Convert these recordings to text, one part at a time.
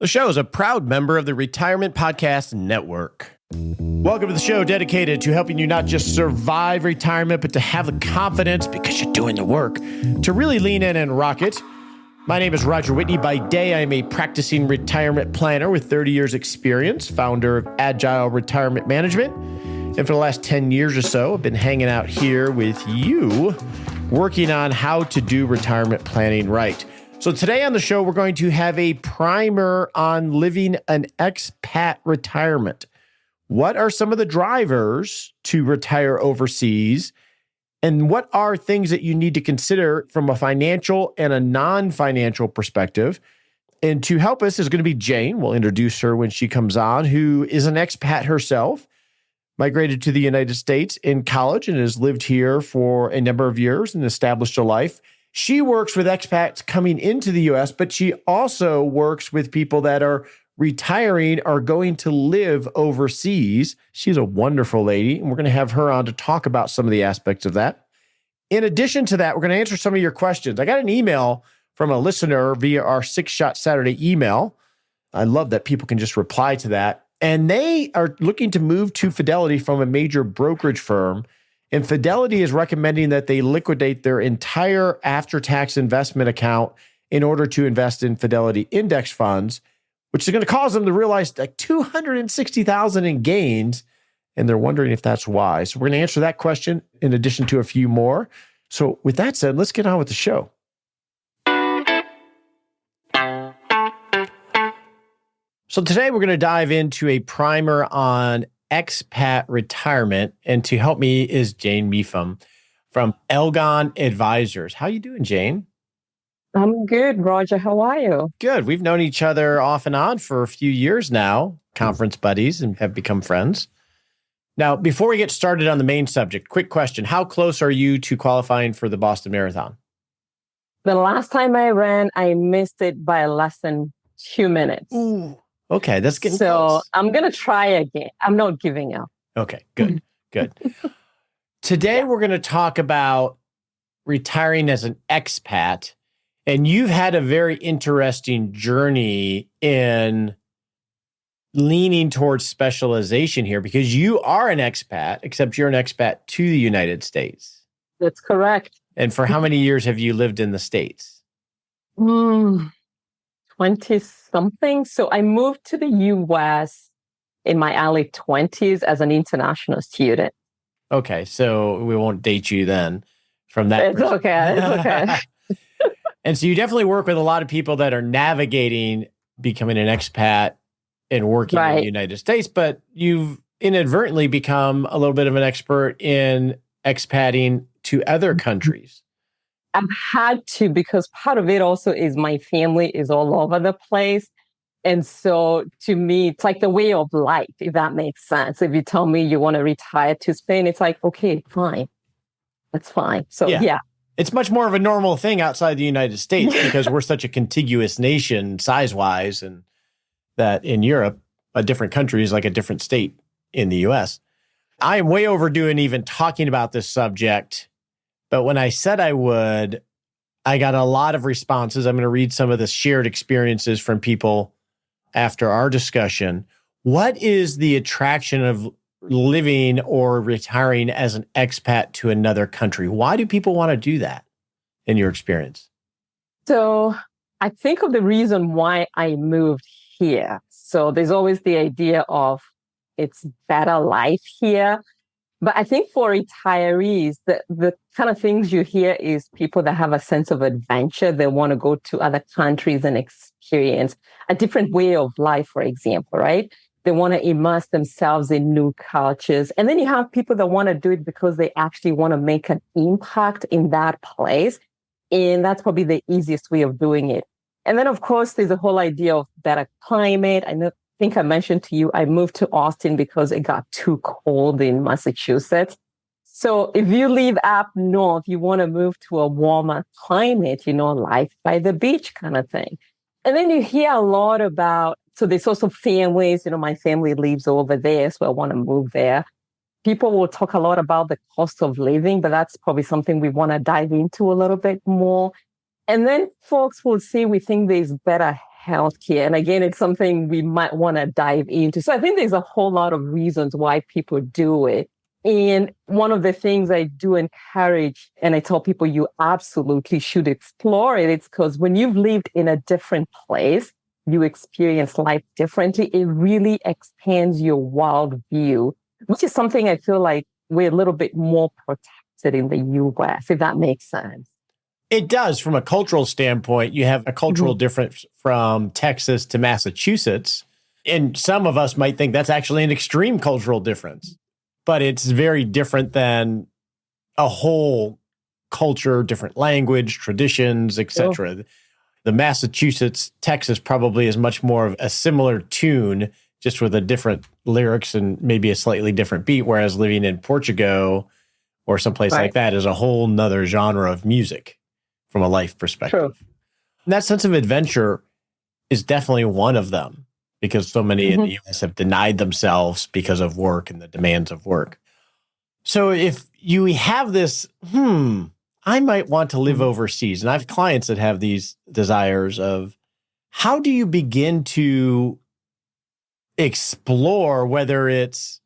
The show is a proud member of the Retirement Podcast Network. Welcome to the show dedicated to helping you not just survive retirement, but to have the confidence, because you're doing the work, to really lean in and rock it. My name is Roger Whitney. By day, I am a practicing retirement planner with 30 years experience, founder of Agile Retirement Management. And for the last 10 years or so, I've been hanging out here with you, working on how to do retirement planning right. So today on the show, we're going to have a primer on living an expat retirement. What are some of the drivers to retire overseas? And what are things that you need to consider from a financial and a non-financial perspective? And to help us is going to be Jane. We'll introduce her when she comes on, who is an expat herself, migrated to the United States in college and has lived here for a number of years and established a life. She works with expats coming into the U.S., but she also works with people that are retiring or going to live overseas. She's a wonderful lady, and we're going to have her on to talk about some of the aspects of that. In addition to that, we're going to answer some of your questions. I got an email from a listener via our 6-Shot Saturday email. I love that people can just reply to that. And they are looking to move to Fidelity from a major brokerage firm. And Fidelity is recommending that they liquidate their entire after-tax investment account in order to invest in Fidelity index funds, which is going to cause them to realize like $260,000 in gains. And they're wondering if that's wise. So we're going to answer that question in addition to a few more. So with that said, let's get on with the show. So today we're going to dive into a primer on expat retirement. And to help me is Jane Mepham from Elgon Advisors. How you doing, Jane? I'm good, Roger. How are you? Good. We've known each other off and on for a few years now, conference buddies, and have become friends. Now, before we get started on the main subject, quick question. How close are you to qualifying for the Boston Marathon? The last time I ran, I missed it by less than 2 minutes. Ooh. Okay, that's getting close. So I'm going to try again. I'm not giving up. Okay, good, good. Today, we're going to talk about retiring as an expat. And you've had a very interesting journey in leaning towards specialization here because you are an expat, except you're an expat to the United States. That's correct. And for how many years have you lived in the States? 20-something. So I moved to the U.S. in my early 20s as an international student. Okay, so we won't date you then from that It's okay. It's okay. And so you definitely work with a lot of people that are navigating becoming an expat and working in the United States, but you've inadvertently become a little bit of an expert in expatting to other countries. I've had to, because part of it also is my family is all over the place. And so to me, it's like the way of life, if that makes sense. If you tell me you want to retire to Spain, it's like, okay, fine. That's fine. So yeah. It's much more of a normal thing outside the United States because we're such a contiguous nation size-wise, and that in Europe, a different country is like a different state in the US. I am way overdue in even talking about this subject, but when I said I would, I got a lot of responses. I'm going to read some of the shared experiences from people after our discussion. What is the attraction of living or retiring as an expat to another country? Why do people want to do that in your experience? So I think of the reason why I moved here. So there's always the idea of it's better life here. But I think for retirees, the kind of things you hear is people that have a sense of adventure. They want to go to other countries and experience a different way of life, for example, right? They want to immerse themselves in new cultures. And then you have people that want to do it because they actually want to make an impact in that place. And that's probably the easiest way of doing it. And then, of course, there's a whole idea of better climate. I think I mentioned to you, I moved to Austin because it got too cold in Massachusetts. So if you live up north, you want to move to a warmer climate, life by the beach kind of thing. And then you hear a lot about, so there's also families, my family lives over there, so I want to move there. People will talk a lot about the cost of living, but that's probably something we want to dive into a little bit more. And then folks will say we think there's better healthcare. And again, it's something we might want to dive into. So I think there's a whole lot of reasons why people do it. And one of the things I do encourage, and I tell people you absolutely should explore it, it's because when you've lived in a different place, you experience life differently. It really expands your worldview, which is something I feel like we're a little bit more protected in the US, if that makes sense. It does. From a cultural standpoint, you have a cultural difference from Texas to Massachusetts. And some of us might think that's actually an extreme cultural difference, but it's very different than a whole culture, different language, traditions, etc. Sure. The Massachusetts, Texas probably is much more of a similar tune, just with a different lyrics and maybe a slightly different beat, whereas living in Portugal or someplace like that is a whole nother genre of music from a life perspective. True. And that sense of adventure is definitely one of them, because so many in the US have denied themselves because of work and the demands of work. So if you have this, I might want to live overseas, and I have clients that have these desires of, how do you begin to explore whether it's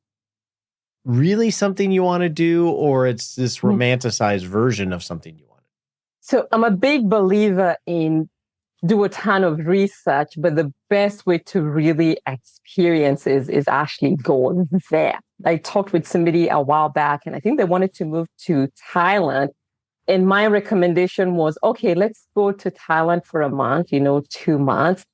really something you want to do or it's this romanticized version of something you want to do? So I'm a big believer in do a ton of research, but the best way to really experience is actually go there. I talked with somebody a while back, and I think they wanted to move to Thailand. And my recommendation was, okay, let's go to Thailand for a month, 2 months,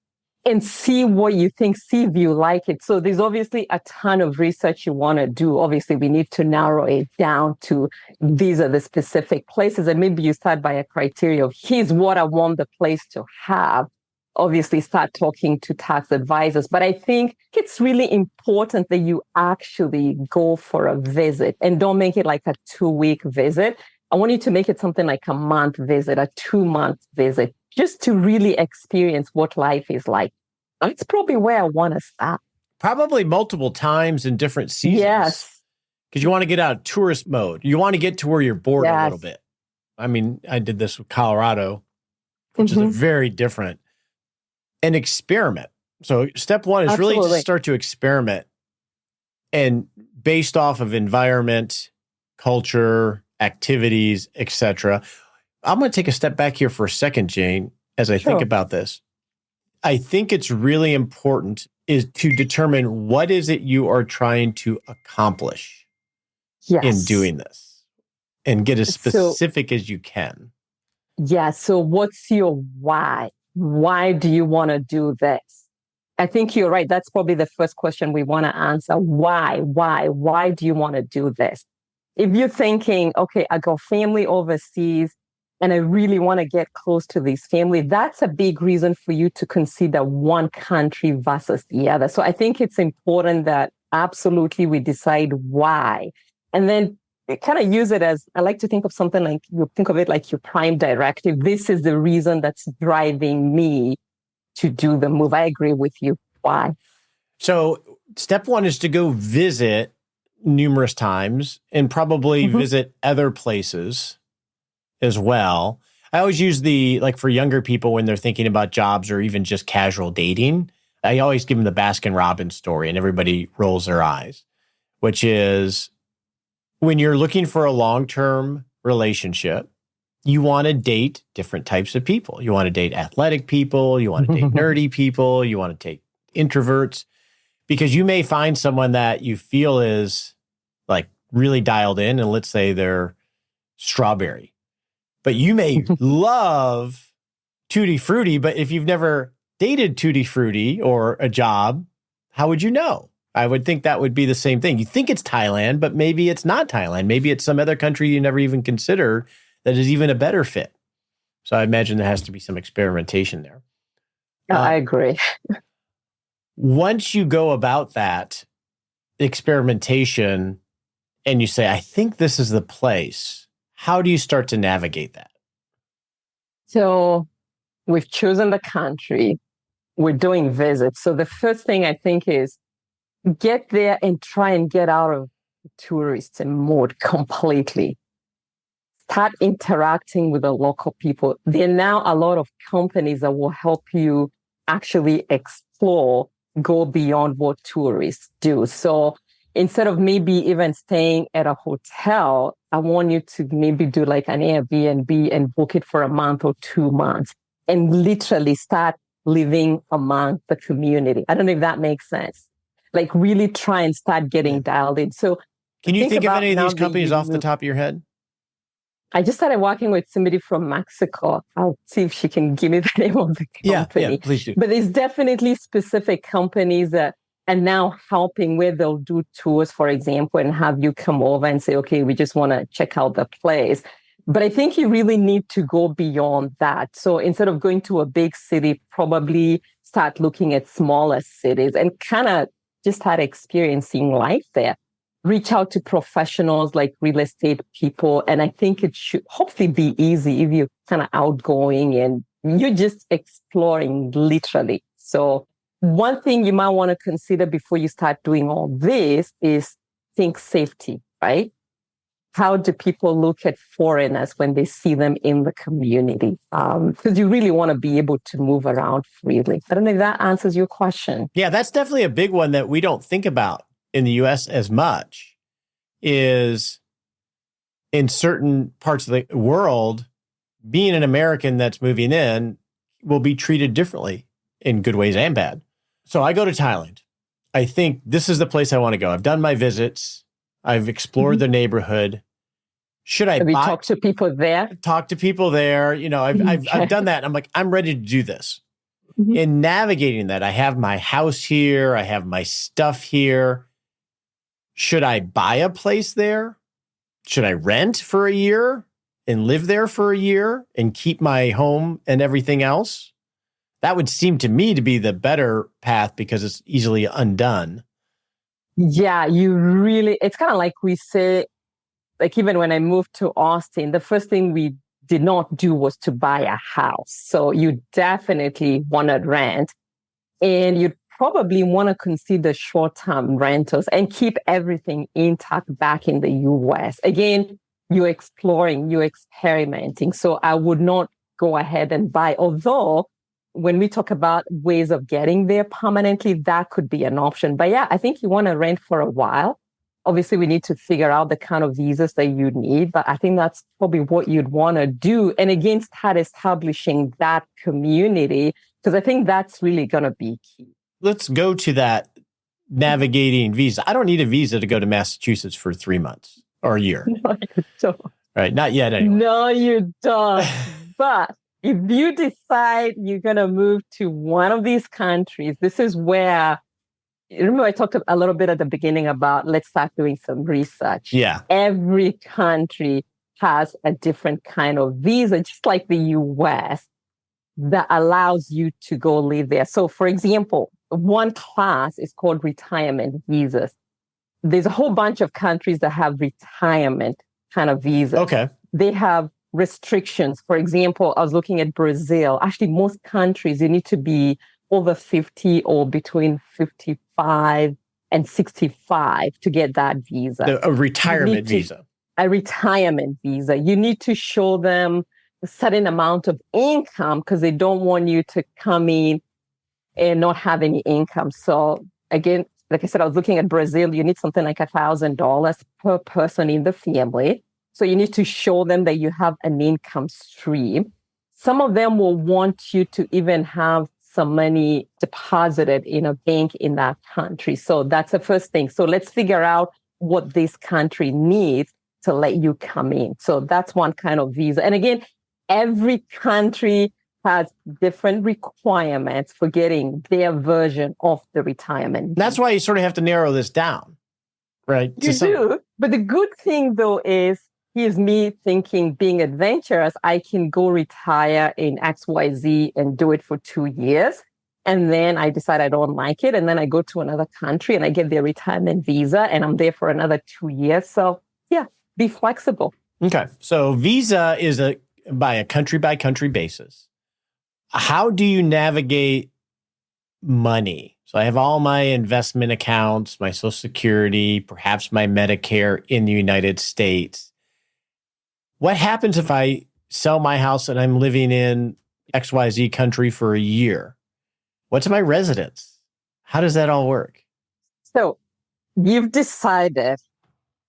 and see what you think, see if you like it. So there's obviously a ton of research you want to do. Obviously, we need to narrow it down to these are the specific places. And maybe you start by a criteria of here's what I want the place to have. Obviously, start talking to tax advisors. But I think it's really important that you actually go for a visit and don't make it like a 2-week visit. I want you to make it something like a month visit, a 2-month visit, just to really experience what life is like. That's probably where I want to start. Probably multiple times in different seasons. Yes. Because you want to get out of tourist mode. You want to get to where you're bored a little bit. I mean, I did this with Colorado, which is a very different, and experiment. So step one is really to start to experiment, and based off of environment, culture, activities, etc. I'm going to take a step back here for a second, Jane, as I think about this. I think it's really important is to determine what is it you are trying to accomplish in doing this, and get as specific as you can. Yeah. So what's your why? Why do you want to do this? I think you're right. That's probably the first question we want to answer. Why? Why do you want to do this? If you're thinking, okay, I got family overseas and I really want to get close to this family, that's a big reason for you to consider one country versus the other. So I think it's important that absolutely we decide why. And then kind of use it as, I like to think of something like, you think of it like your prime directive. This is the reason that's driving me to do the move. I agree with you. Why? So step one is to go visit numerous times and probably visit other places as well. I always use like for younger people when they're thinking about jobs or even just casual dating, I always give them the Baskin Robbins story, and everybody rolls their eyes, which is when you're looking for a long-term relationship, you want to date different types of people. You want to date athletic people. You want to date nerdy people. You want to date introverts, because you may find someone that you feel is like really dialed in, and let's say they're strawberry, but you may love Tutti Frutti. But if you've never dated Tutti Frutti or a job, how would you know? I would think that would be the same thing. You think it's Thailand, but maybe it's not Thailand. Maybe it's some other country you never even consider that is even a better fit. So I imagine there has to be some experimentation there. I agree. Once you go about that experimentation and you say, I think this is the place, how do you start to navigate that? So we've chosen the country. We're doing visits. So the first thing I think is get there and try and get out of the tourist mode completely. Start interacting with the local people. There are now a lot of companies that will help you actually explore, go beyond what tourists do. So instead of maybe even staying at a hotel, I want you to maybe do like an Airbnb and book it for a month or 2 months and literally start living among the community. I don't know if that makes sense. Like really try and start getting dialed in. So can you think of any of these companies off the top of your head? I just started working with somebody from Mexico. I'll see if she can give me the name of the company. Yeah, please do. But there's definitely specific companies that are now helping where they'll do tours, for example, and have you come over and say, okay, we just want to check out the place. But I think you really need to go beyond that. So instead of going to a big city, probably start looking at smaller cities and kind of just start experiencing life there. Reach out to professionals like real estate people. And I think it should hopefully be easy if you're kind of outgoing and you're just exploring literally. So one thing you might want to consider before you start doing all this is think safety, right? How do people look at foreigners when they see them in the community? Because you really want to be able to move around freely. I don't know if that answers your question. Yeah, that's definitely a big one that we don't think about in the U.S. as much, is in certain parts of the world, being an American that's moving in will be treated differently in good ways and bad. So I go to Thailand. I think this is the place I want to go. I've done my visits. I've explored the neighborhood. Should I Have you talked to people there? Talk to people there. You know, I've done that. I'm like, I'm ready to do this. In navigating that, I have my house here. I have my stuff here. Should I buy a place there? Should I rent for a year and live there for a year and keep my home and everything else? That would seem to me to be the better path because it's easily undone. Yeah, it's kind of like we say, like even when I moved to Austin, the first thing we did not do was to buy a house. So you definitely want to rent, and you'd probably want to consider short-term rentals and keep everything intact back in the US. Again, you're exploring, you're experimenting. So I would not go ahead and buy, although when we talk about ways of getting there permanently, that could be an option. But yeah, I think you want to rent for a while. Obviously, we need to figure out the kind of visas that you need, but I think that's probably what you'd want to do. And again, start establishing that community, because I think that's really going to be key. Let's go to that navigating visa. I don't need a visa to go to Massachusetts for 3 months or a year. No, you don't. Right. Not yet, anyway. No, you don't. But if you decide you're going to move to one of these countries, this is where, remember I talked a little bit at the beginning about let's start doing some research. Yeah. Every country has a different kind of visa, just like the US, that allows you to go live there. So for example, one class is called retirement visas. There's a whole bunch of countries that have retirement kind of visas. Okay. They have restrictions. For example, I was looking at Brazil. Actually, most countries, you need to be over 50 or between 55 and 65 to get that visa. A retirement visa. A retirement visa. You need to show them a certain amount of income because they don't want you to come in and not have any income. So again, like I said, I was looking at Brazil. You need something like $1,000 per person in the family. So you need to show them that you have an income stream. Some of them will want you to even have some money deposited in a bank in that country. So that's the first thing. So let's figure out what this country needs to let you come in. So that's one kind of visa. And again, every country has different requirements for getting their version of the retirement. That's why you sort of have to narrow this down, right? You do. But the good thing, though, is here's me thinking, being adventurous, I can go retire in XYZ and do it for 2 years. And then I decide I don't like it. And then I go to another country and I get their retirement visa and I'm there for another 2 years. So yeah, be flexible. Okay. So visa is by a country basis. How do you navigate money? So I have all my investment accounts, my Social Security, perhaps my Medicare in the United States. What happens if I sell my house and I'm living in XYZ country for a year? What's my residence? How does that all work? So you've decided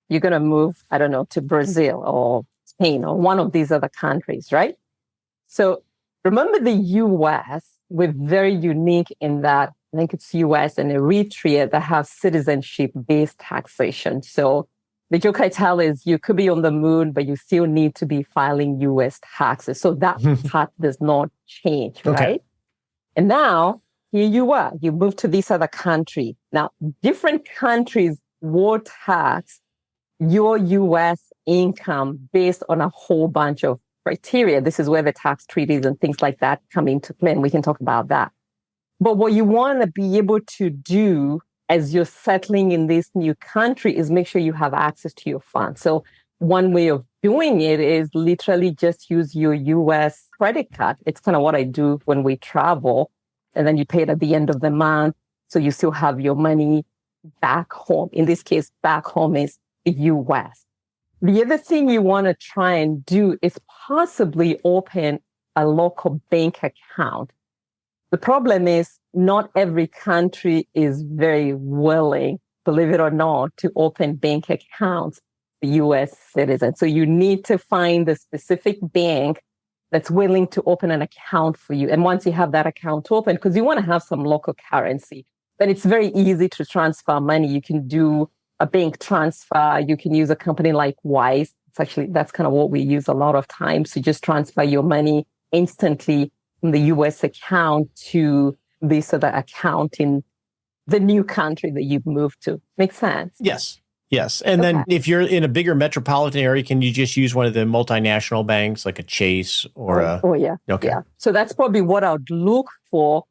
you're going to move, I don't know, to Brazil or Spain or one of these other countries, right? So remember the US, we're very unique in that I think it's US and Eritrea that have citizenship-based taxation. So the joke I tell is you could be on the moon, but you still need to be filing US taxes. So that part does not change, Okay. right? And now here you are, you move to this other country. Now, different countries will tax your US income based on a whole bunch of criteria. This is where the tax treaties and things like that come into play, and we can talk about that. But what you want to be able to do as you're settling in this new country is make sure you have access to your funds. So one way of doing it is literally just use your US credit card. It's kind of what I do when we travel. And then you pay it at the end of the month. So you still have your money back home. In this case, back home is the US. The other thing you want to try and do is possibly open a local bank account. The problem is not every country is very willing, believe it or not, to open bank accounts for US citizens. So you need to find the specific bank that's willing to open an account for you. And once you have that account open, because you want to have some local currency, then it's very easy to transfer money. You can do a bank transfer. You can use a company like Wise. That's kind of what we use a lot of times to just transfer your money instantly from the US account to this other account in the new country that you've moved to. Makes sense? Yes. And then if you're in a bigger metropolitan area, can you just use one of the multinational banks like a Chase or yeah. Okay. Yeah. So that's probably what I would look for.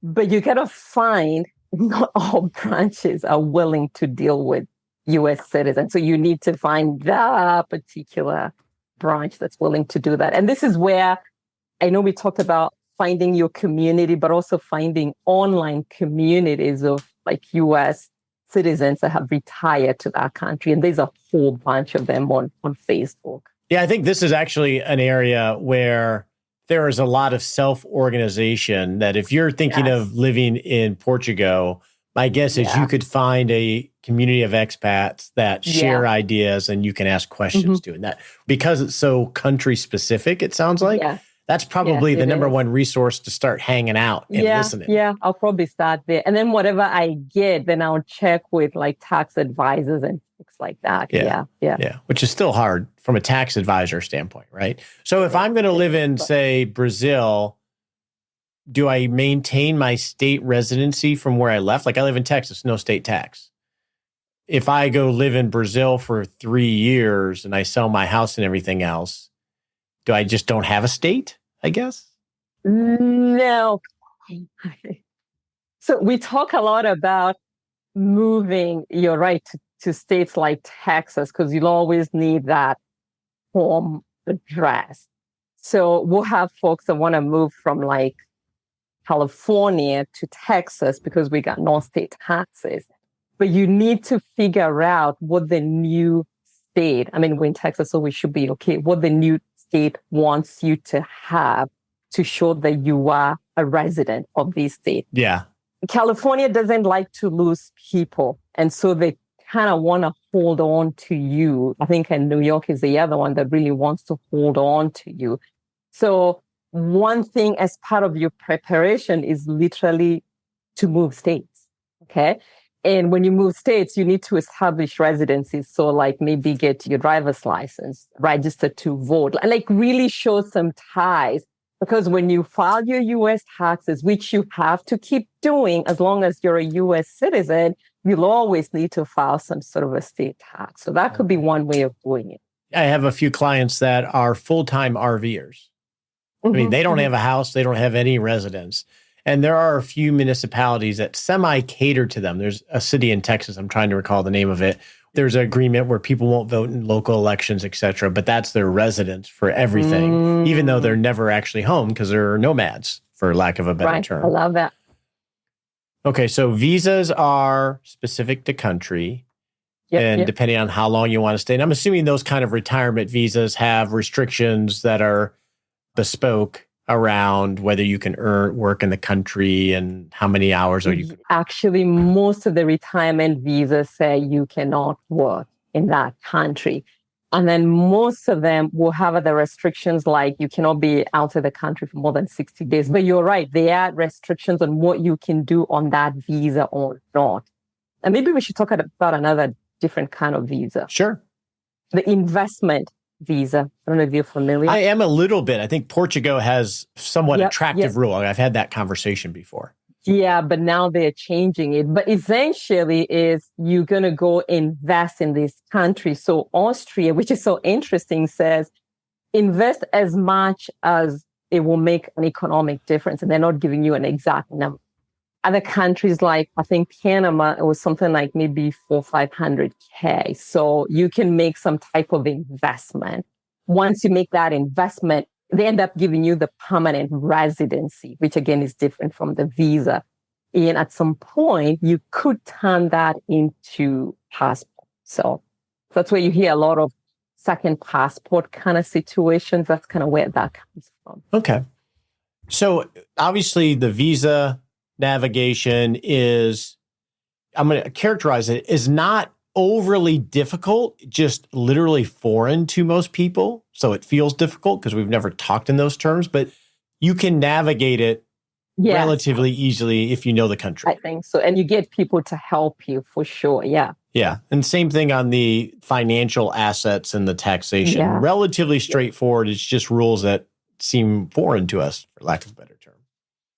But you got to find not all branches are willing to deal with US citizens. So you need to find that particular branch that's willing to do that. And this is where I know we talked about finding your community, but also finding online communities of like US citizens that have retired to that country. And there's a whole bunch of them on Facebook. Yeah, I think this is actually an area where there is a lot of self-organization that if you're thinking of living in Portugal, my guess is you could find a community of expats that share ideas and you can ask questions doing that. Because it's so country specific, it sounds like. That's probably the number one resource to start hanging out and listening. Yeah, I'll probably start there. And then whatever I get, then I'll check with like tax advisors and things like that. Yeah. Which is still hard from a tax advisor standpoint, right? So if I'm going to live in, say, Brazil, do I maintain my state residency from where I left? Like I live in Texas, no state tax. If I go live in Brazil for 3 years and I sell my house and everything else, do I just don't have a state, I guess? No. So we talk a lot about moving your right to states like Texas, because you'll always need that home address. So we'll have folks that want to move from like California to Texas because we got non-state taxes. But you need to figure out what the new state, I mean, we're in Texas, so we should be okay, what the new state wants you to have to show that you are a resident of this state. Yeah. California doesn't like to lose people. And so they kind of want to hold on to you. I think and New York is the other one that really wants to hold on to you. So one thing as part of your preparation is literally to move states. Okay. And when you move states, you need to establish residencies. So like maybe get your driver's license, register to vote, and like really show some ties. Because when you file your US taxes, which you have to keep doing as long as you're a US citizen, you'll always need to file some sort of a state tax. So that could be one way of doing it. I have a few clients that are full-time RVers. I mean, they don't have a house. They don't have any residence. And there are a few municipalities that semi-cater to them. There's a city in Texas, I'm trying to recall the name of it. There's an agreement where people won't vote in local elections, et cetera, but that's their residence for everything, even though they're never actually home because they're nomads, for lack of a better term. I love that. Okay, so visas are specific to country. And depending on how long you want to stay. And I'm assuming those kind of retirement visas have restrictions that are bespoke around whether you can work in the country and how many hours are you? Actually, most of the retirement visas say you cannot work in that country. And then most of them will have other restrictions like you cannot be out of the country for more than 60 days. But you're right, there are restrictions on what you can do on that visa or not. And maybe we should talk about another different kind of visa. Sure. The investment visa. I don't know if you're familiar. I am a little bit. I think Portugal has somewhat attractive rule. I've had that conversation before. Yeah, but now they're changing it. But essentially is you're going to go invest in this country. So Austria, which is so interesting, says invest as much as it will make an economic difference. And they're not giving you an exact number. Other countries like, I think Panama, it was something like maybe 400-500K. So you can make some type of investment. Once you make that investment, they end up giving you the permanent residency, which again is different from the visa. And at some point, you could turn that into passport. So that's where you hear a lot of second passport kind of situations. That's kind of where that comes from. Okay. So obviously the visa navigation is, I'm going to characterize it, is not overly difficult, just literally foreign to most people. So it feels difficult because we've never talked in those terms, but you can navigate it relatively easily if you know the country. I think so. And you get people to help you for sure. Yeah. Yeah. And same thing on the financial assets and the taxation. Yeah. Relatively straightforward. It's just rules that seem foreign to us, for lack of a better term.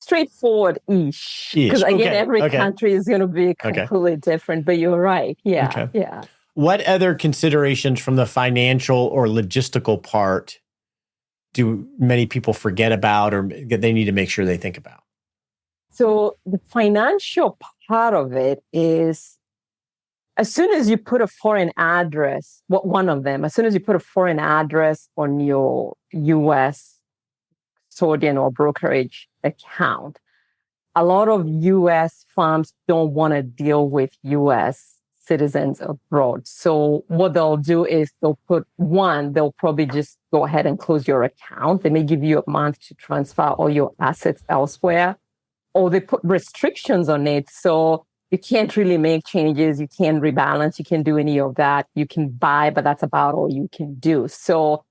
Straightforward-ish. Because again, every country is going to be completely different, but you're right. Yeah. Okay. Yeah. What other considerations from the financial or logistical part do many people forget about or they need to make sure they think about? So the financial part of it is as soon as you put a foreign address, as soon as you put a foreign address on your U.S. custodian or brokerage account, a lot of U.S. firms don't want to deal with U.S. citizens abroad. So what they'll do is they'll probably just go ahead and close your account. They may give you a month to transfer all your assets elsewhere, or they put restrictions on it. So you can't really make changes. You can't rebalance. You can't do any of that. You can buy, but that's about all you can do. So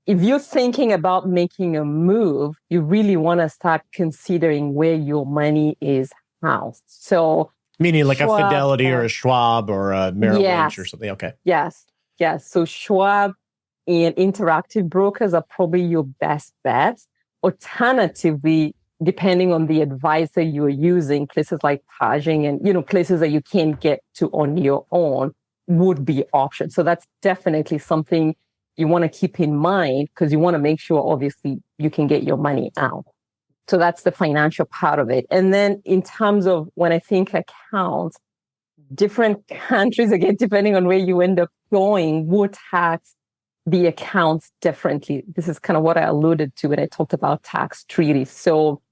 if you're thinking about making a move, you really want to start considering where your money is housed. So, meaning like Schwab, a Fidelity or a Schwab or a Merrill Lynch or something. Okay. Yes. So Schwab and Interactive Brokers are probably your best bets. Alternatively, depending on the advisor you're using, places like Tajing and places that you can't get to on your own would be options. So that's definitely something you want to keep in mind because you want to make sure, obviously, you can get your money out. So that's the financial part of it. And then in terms of when I think accounts, different countries, again, depending on where you end up going, would tax the accounts differently. This is kind of what I alluded to when I talked about tax treaties. So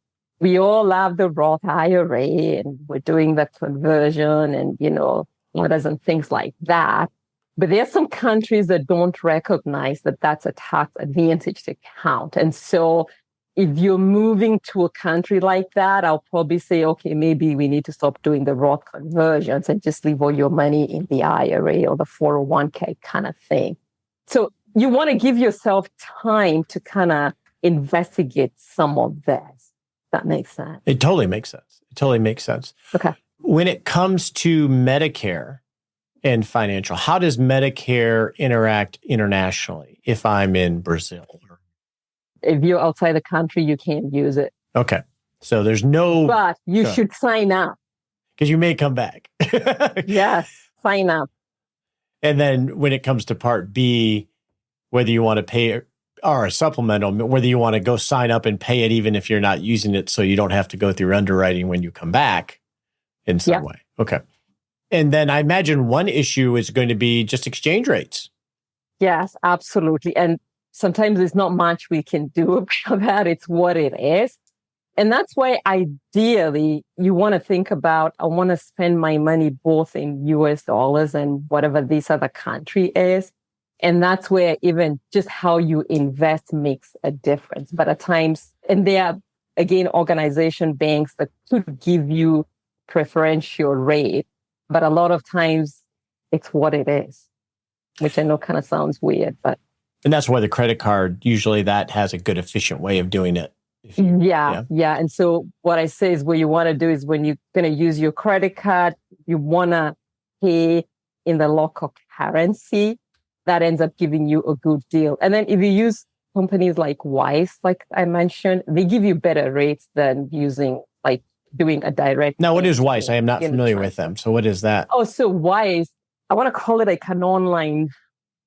we all have the Roth IRA and we're doing the conversion and, orders and things like that. But there are some countries that don't recognize that that's a tax advantage account. And so if you're moving to a country like that, I'll probably say, okay, maybe we need to stop doing the Roth conversions and just leave all your money in the IRA or the 401k kind of thing. So you want to give yourself time to kind of investigate some of this. That makes sense. It totally makes sense. Okay. When it comes to Medicare and financial, how does Medicare interact internationally if I'm in Brazil? If you're outside the country, you can't use it. Okay. So there's no... But you should sign up. Because you may come back. Yes, sign up. And then when it comes to Part B, whether you want to pay or a supplemental, whether you want to go sign up and pay it even if you're not using it so you don't have to go through underwriting when you come back in some way. Okay. And then I imagine one issue is going to be just exchange rates. Yes, absolutely. And sometimes there's not much we can do about that. It's what it is. And that's why ideally you want to think about, I want to spend my money both in US dollars and whatever this other country is. And that's where even just how you invest makes a difference. But at times, and there are, again, organization banks that could give you preferential rate, but a lot of times it's what it is, which I know kind of sounds weird, but. And that's why the credit card, usually that has a good, efficient way of doing it. Yeah. And so what I say is what you want to do is when you're going to use your credit card, you want to pay in the local currency. That ends up giving you a good deal. And then if you use companies like Wise, like I mentioned, they give you better rates than doing a direct. Now, what is Wise? I am not familiar with them. So what is that? Oh, so Wise, I want to call it like an online,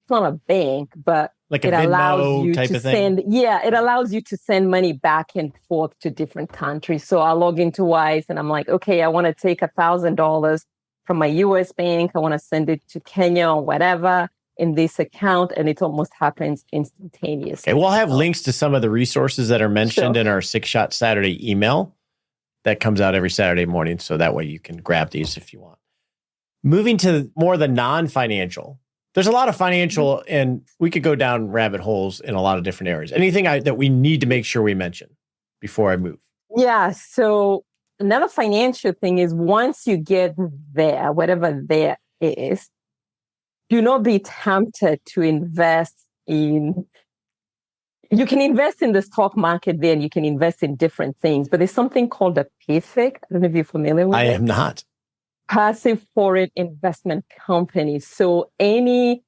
it's not a bank, but like a Venmo type of thing? It allows you to send money back and forth to different countries. So I log into Wise and I'm like, okay, I want to take $1,000 from my US bank. I want to send it to Kenya or whatever in this account, and it almost happens instantaneously. Okay, we'll have links to some of the resources that are mentioned in our 6-Shot Saturday email that comes out every Saturday morning. So that way you can grab these if you want. Moving to more the non-financial. There's a lot of financial, and we could go down rabbit holes in a lot of different areas. Anything that we need to make sure we mention before I move? Yeah. So another financial thing is once you get there, whatever there is, do not be tempted to invest in. You can invest in the stock market there, and you can invest in different things. But there's something called a PFIC. I don't know if you're familiar with it. I am not. Passive foreign investment company. So any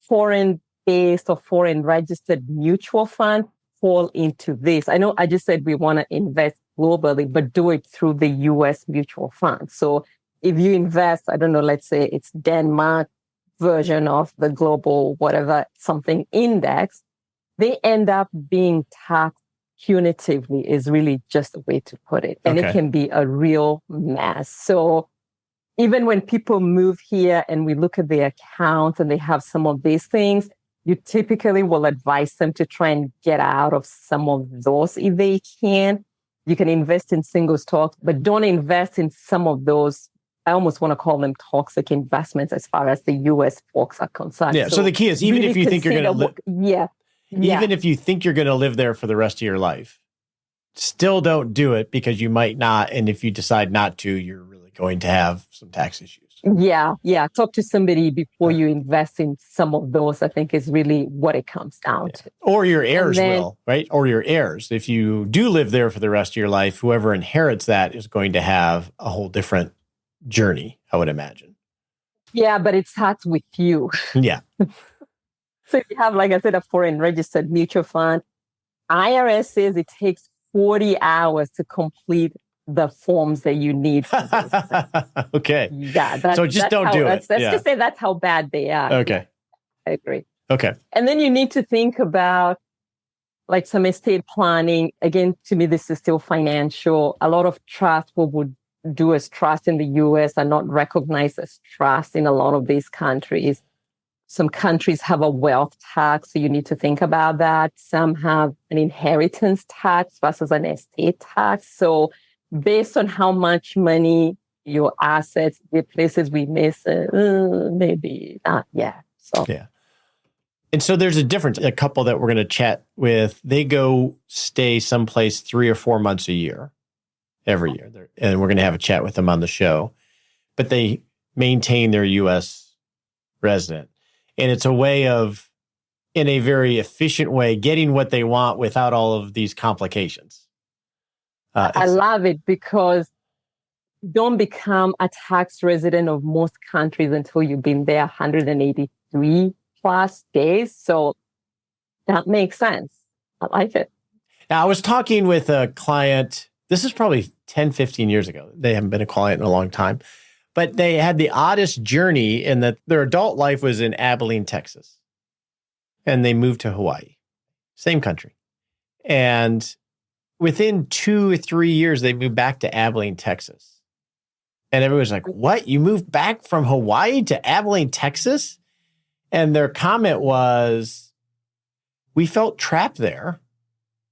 foreign-based or foreign-registered mutual fund fall into this. I know I just said we want to invest globally, but do it through the U.S. mutual fund. So if you invest, I don't know, let's say it's Denmark version of the global whatever something index, they end up being taxed punitively is really just a way to put it. And it can be a real mess. So even when people move here and we look at their accounts and they have some of these things, you typically will advise them to try and get out of some of those if they can. You can invest in single stocks, but don't invest in some of those. I almost want to call them toxic investments as far as the U.S. folks are concerned. Yeah. So the key is even if you think you're going to live, even if you think you're going to live there for the rest of your life, still don't do it because you might not. And if you decide not to, you're really going to have some tax issues. Yeah. Talk to somebody before you invest in some of those, I think is really what it comes down to. Or your heirs will, right? Or your heirs. If you do live there for the rest of your life, whoever inherits that is going to have a whole different journey, I would imagine. Yeah, but it starts with you. Yeah. So if you have, like I said, a foreign registered mutual fund, IRS says it takes 40 hours to complete the forms that you need for this. Okay. Yeah. So just don't do it. Let's just say that's how bad they are. Okay. I agree. Okay. And then you need to think about like some estate planning. Again, to me, this is still financial. A lot of trusts would do as trust in the US are not recognized as trust in a lot of these countries. Some countries have a wealth tax, so you need to think about that. Some have an inheritance tax versus an estate tax. So based on how much money, your assets, the places we miss, maybe not yet. So yeah. And so there's a difference. A couple that we're going to chat with, they go stay someplace 3 or 4 months a year, every year. And we're going to have a chat with them on the show. But they maintain their U.S. resident. And it's a way of, in a very efficient way, getting what they want without all of these complications. I love it because you don't become a tax resident of most countries until you've been there 183 plus days. So that makes sense. I like it. Now, I was talking with a client, this is probably 10, 15 years ago. They haven't been a client in a long time. But they had the oddest journey in that their adult life was in Abilene, Texas. And they moved to Hawaii, same country. And within 2 or 3 years, they moved back to Abilene, Texas. And everyone's like, what? You moved back from Hawaii to Abilene, Texas? And their comment was, we felt trapped there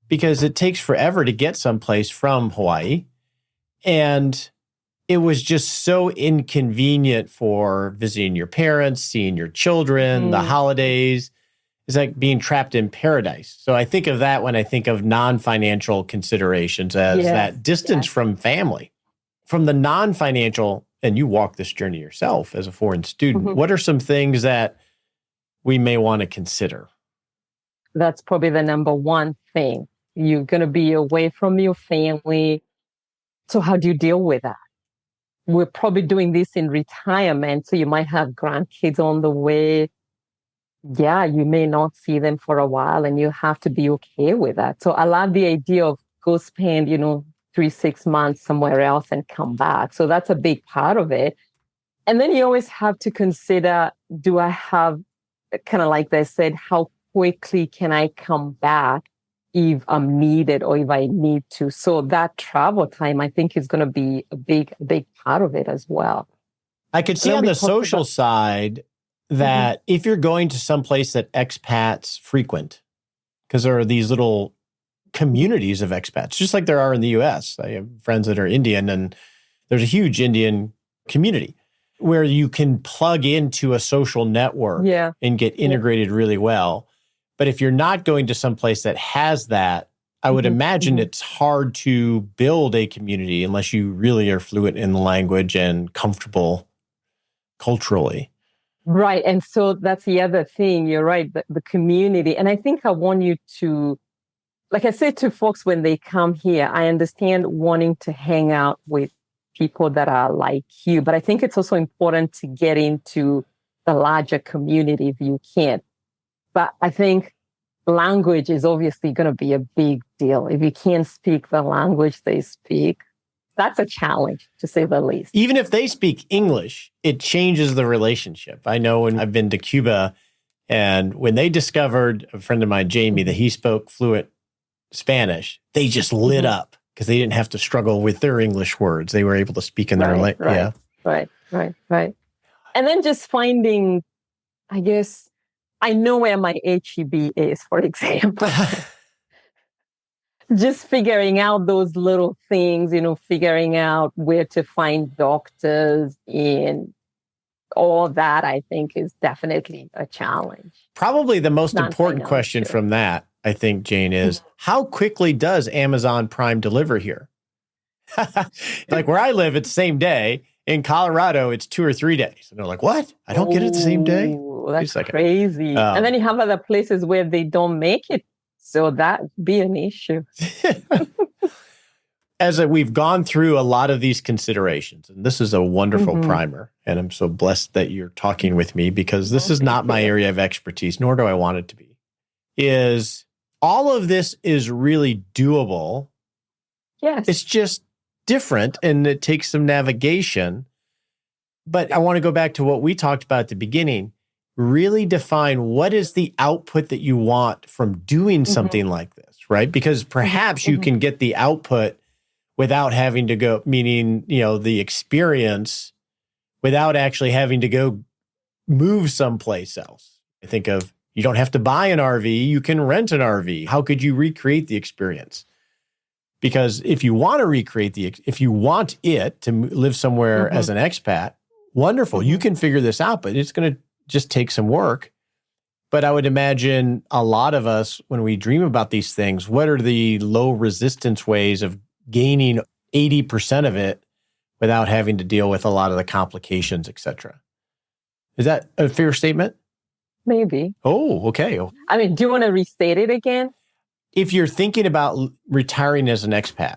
because it takes forever to get someplace from Hawaii. And it was just so inconvenient for visiting your parents, seeing your children, the holidays. It's like being trapped in paradise. So I think of that when I think of non-financial considerations as that distance from family. From the non-financial, and you walk this journey yourself as a foreign student, what are some things that we may want to consider? That's probably the number one thing. You're going to be away from your family. So how do you deal with that? We're probably doing this in retirement. So you might have grandkids on the way. Yeah, you may not see them for a while and you have to be okay with that. So I love the idea of go spend, 3-6 months somewhere else and come back. So that's a big part of it. And then you always have to consider, do I have, kind of like they said, how quickly can I come back if I'm needed or if I need to? So that travel time, I think, is going to be a big part of it as well. I could see on the social side that if you're going to some place that expats frequent, because there are these little communities of expats, just like there are in the US. I have friends that are Indian, and there's a huge Indian community where you can plug into a social network and get integrated really well. But if you're not going to some place that has that, I would imagine it's hard to build a community unless you really are fluent in the language and comfortable culturally. Right. And so that's the other thing. You're right, the community. And I think I want you to, like I said to folks when they come here, I understand wanting to hang out with people that are like you, but I think it's also important to get into the larger community if you can. But I think language is obviously going to be a big deal. If you can't speak the language they speak, that's a challenge, to say the least. Even if they speak English, it changes the relationship. I know when I've been to Cuba, and when they discovered, a friend of mine, Jamie, that he spoke fluent Spanish, they just lit up because they didn't have to struggle with their English words. They were able to speak in their language. Right. And then just finding, I guess, I know where my HEB is, for example. Just figuring out those little things, figuring out where to find doctors and all that, I think, is definitely a challenge. Probably the most important question from that, I think, Jane, is how quickly does Amazon Prime deliver here? Like where I live, it's same day. In Colorado, it's 2 or 3 days. And they're like, what? I don't get it the same day? That's crazy. And then you have other places where they don't make it. So that would be an issue. As we've gone through a lot of these considerations, and this is a wonderful primer, and I'm so blessed that you're talking with me because this is not my area of expertise, nor do I want it to be, is all of this is really doable. Yes. It's just different and it takes some navigation. But I want to go back to what we talked about at the beginning. Really define what is the output that you want from doing something like this, right? Because perhaps you can get the output without having to go, meaning, the experience without actually having to go move someplace else. I think of, you don't have to buy an RV, you can rent an RV. How could you recreate the experience? Because if you want to recreate if you want it to live somewhere as an expat, wonderful. You can figure this out, but it's going to just take some work. But I would imagine a lot of us, when we dream about these things, what are the low resistance ways of gaining 80% of it without having to deal with a lot of the complications, et cetera? Is that a fair statement? Maybe. Oh, okay. I mean, do you want to restate it again? If you're thinking about retiring as an expat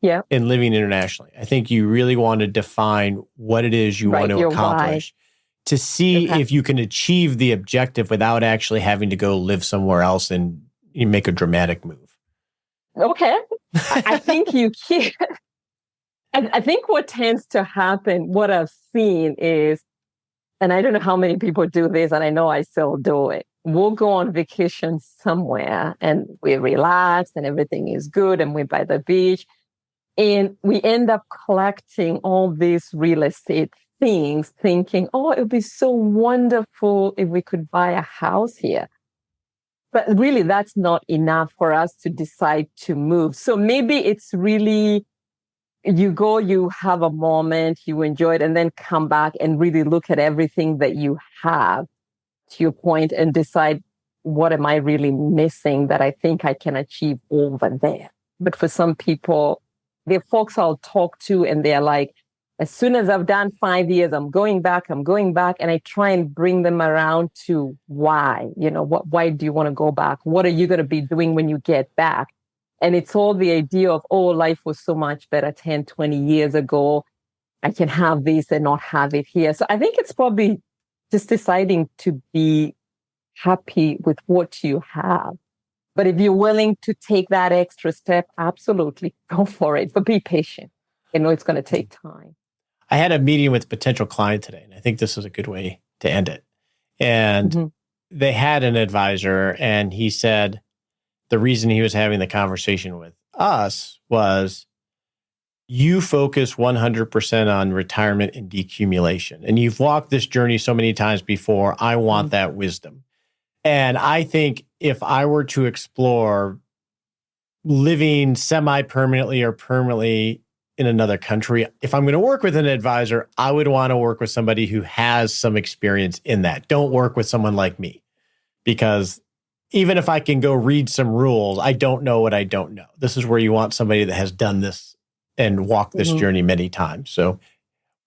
and living internationally, I think you really want to define what it is you want to accomplish to see if you can achieve the objective without actually having to go live somewhere else and you make a dramatic move. Okay. I think you can. I think what tends to happen, what I've seen is, and I don't know how many people do this, and I know I still do it. We'll go on vacation somewhere and we relax and everything is good and we're by the beach. And we end up collecting all these real estate things, thinking, oh, it would be so wonderful if we could buy a house here. But really, that's not enough for us to decide to move. So maybe it's really you go, you have a moment, you enjoy it, and then come back and really look at everything that you have, to your point, and decide, what am I really missing that I think I can achieve over there? But for some people, there are folks I'll talk to, and they're like, as soon as I've done 5 years, I'm going back. And I try and bring them around to why, why do you want to go back? What are you going to be doing when you get back? And it's all the idea of, oh, life was so much better 10, 20 years ago. I can have this and not have it here. So I think it's probably just deciding to be happy with what you have. But if you're willing to take that extra step, absolutely go for it. But be patient. It's going to take time. I had a meeting with a potential client today, and I think this is a good way to end it. And they had an advisor, and he said the reason he was having the conversation with us was, you focus 100% on retirement and decumulation. And you've walked this journey so many times before. I want that wisdom. And I think if I were to explore living semi-permanently or permanently in another country, if I'm going to work with an advisor, I would want to work with somebody who has some experience in that. Don't work with someone like me, because even if I can go read some rules, I don't know what I don't know. This is where you want somebody that has done this and walked this journey many times. So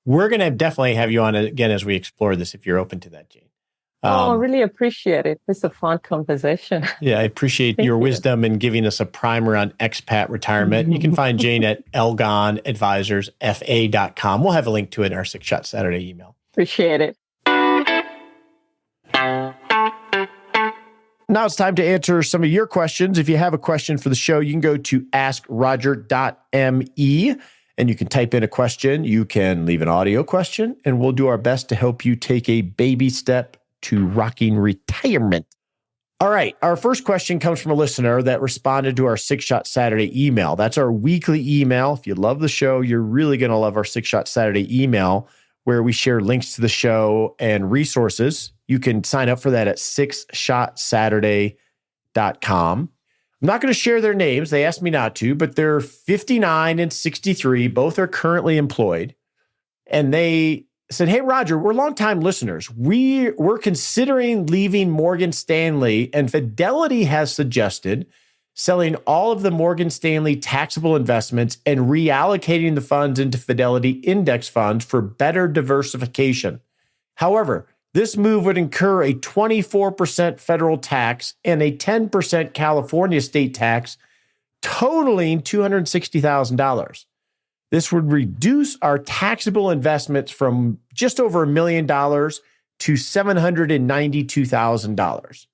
we're going to definitely have you on again as we explore this, if you're open to that, Jane. I really appreciate it. It's a fun conversation. Yeah, I appreciate your wisdom and giving us a primer on expat retirement. You can find Jane at elgonadvisorsfa.com. We'll have a link to it in our 6 Shot Saturday email. Appreciate it. Now it's time to answer some of your questions. If you have a question for the show, you can go to askroger.me and you can type in a question. You can leave an audio question, and we'll do our best to help you take a baby step to rocking retirement. All right. Our first question comes from a listener that responded to our 6 Shot Saturday email. That's our weekly email. If you love the show, you're really going to love our 6 Shot Saturday email, where we share links to the show and resources. You can sign up for that at 6shotsaturday.com. I'm not going to share their names. They asked me not to, but they're 59 and 63. Both are currently employed. And they said, hey, Roger, we're longtime listeners. We're considering leaving Morgan Stanley, and Fidelity has suggested selling all of the Morgan Stanley taxable investments and reallocating the funds into Fidelity index funds for better diversification. However, this move would incur a 24% federal tax and a 10% California state tax, totaling $260,000. This would reduce our taxable investments from just over $1 million to $792,000.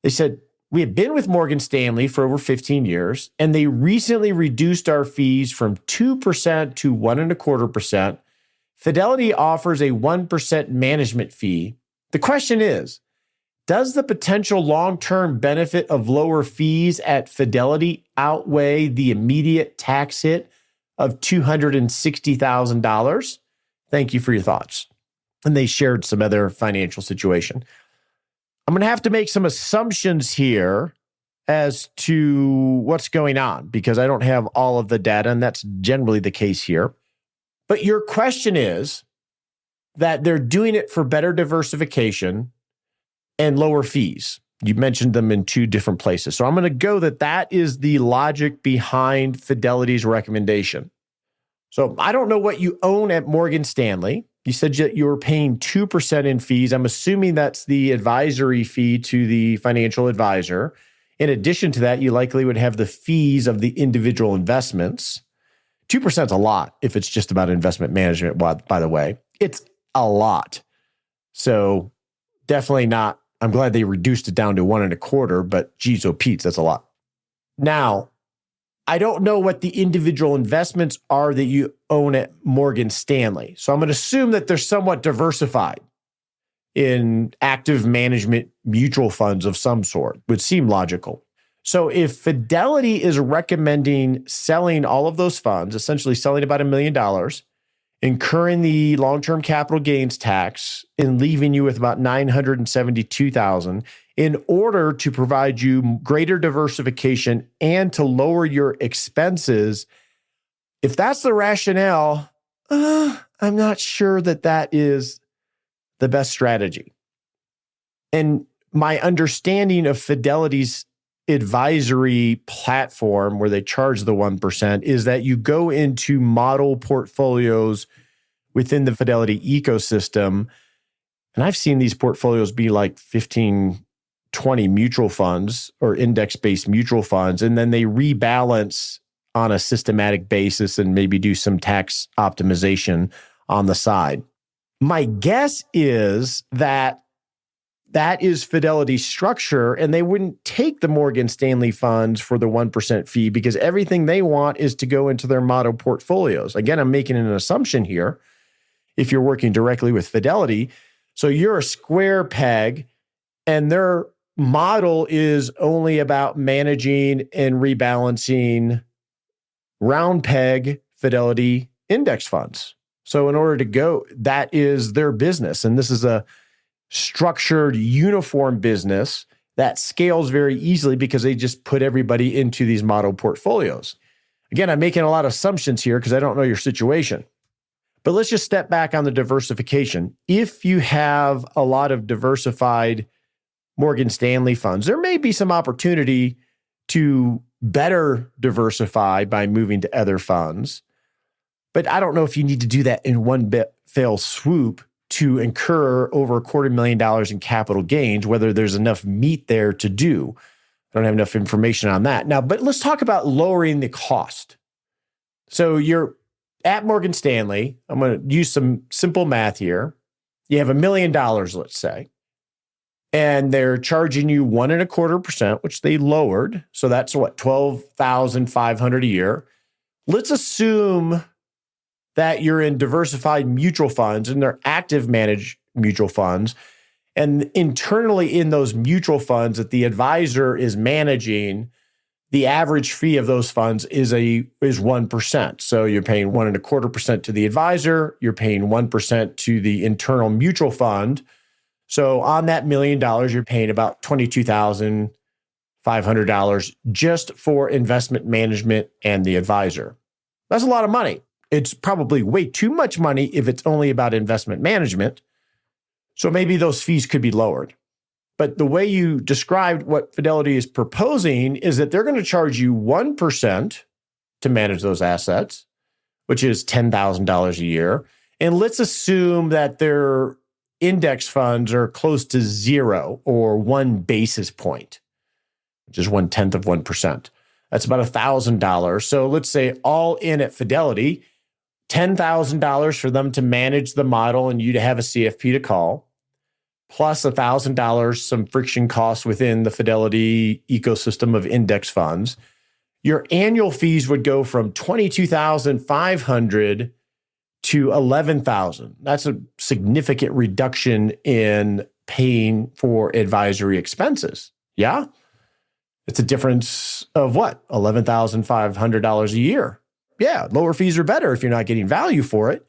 They said, we had been with Morgan Stanley for over 15 years, and they recently reduced our fees from 2% to 1.25%. Fidelity offers a 1% management fee. The question is, does the potential long-term benefit of lower fees at Fidelity outweigh the immediate tax hit of $260,000? Thank you for your thoughts. And they shared some other financial situation. I'm going to have to make some assumptions here as to what's going on, because I don't have all of the data, and that's generally the case here. But your question is that they're doing it for better diversification and lower fees. You mentioned them in 2 different places. So I'm going to go that is the logic behind Fidelity's recommendation. So I don't know what you own at Morgan Stanley. You said that you were paying 2% in fees. I'm assuming that's the advisory fee to the financial advisor. In addition to that, you likely would have the fees of the individual investments. 2% is a lot if it's just about investment management, by the way. It's a lot. So definitely not. I'm glad they reduced it down to 1.25%, but geez, oh Pete, that's a lot. Now, I don't know what the individual investments are that you own at Morgan Stanley. So I'm going to assume that they're somewhat diversified in active management mutual funds of some sort. Would seem logical. So if Fidelity is recommending selling all of those funds, essentially selling about $1 million, incurring the long-term capital gains tax and leaving you with about $972,000 in order to provide you greater diversification and to lower your expenses, If that's the rationale, I'm not sure that that is the best strategy. And my understanding of Fidelity's advisory platform, where they charge the 1%, is that you go into model portfolios within the Fidelity ecosystem. And I've seen these portfolios be like 15, 20 mutual funds or index-based mutual funds, and then they rebalance on a systematic basis and maybe do some tax optimization on the side. My guess is that that is Fidelity's structure, and they wouldn't take the Morgan Stanley funds for the 1% fee because everything they want is to go into their model portfolios. Again, I'm making an assumption here if you're working directly with Fidelity. So you're a square peg, and their model is only about managing and rebalancing round peg Fidelity index funds. So in order to go, that is their business. And this is a structured, uniform business that scales very easily because they just put everybody into these model portfolios. Again, I'm making a lot of assumptions here because I don't know your situation. But let's just step back on the diversification. If you have a lot of diversified Morgan Stanley funds, there may be some opportunity to better diversify by moving to other funds. But I don't know if you need to do that in one fell swoop to incur over $250,000 in capital gains, whether there's enough meat there to do. I don't have enough information on that. Now, but let's talk about lowering the cost. So you're at Morgan Stanley. I'm going to use some simple math here. You have $1 million, let's say, and they're charging you 1.25%, which they lowered. So that's what, $12,500 a year. Let's assume that you're in diversified mutual funds and they're active managed mutual funds. And internally in those mutual funds that the advisor is managing, the average fee of those funds is 1%. So you're paying 1.25% to the advisor, you're paying 1% to the internal mutual fund. So on that $1 million, you're paying about $22,500 just for investment management and the advisor. That's a lot of money. It's probably way too much money if it's only about investment management. So maybe those fees could be lowered. But the way you described what Fidelity is proposing is that they're going to charge you 1% to manage those assets, which is $10,000 a year. And let's assume that their index funds are close to zero or 1 basis point, which is 0.1%. That's about $1,000. So let's say all in at Fidelity, $10,000 for them to manage the model and you to have a CFP to call, plus $1,000, some friction costs within the Fidelity ecosystem of index funds. Your annual fees would go from $22,500 to $11,000. That's a significant reduction in paying for advisory expenses. Yeah? It's a difference of what? $11,500 a year. Yeah, lower fees are better if you're not getting value for it.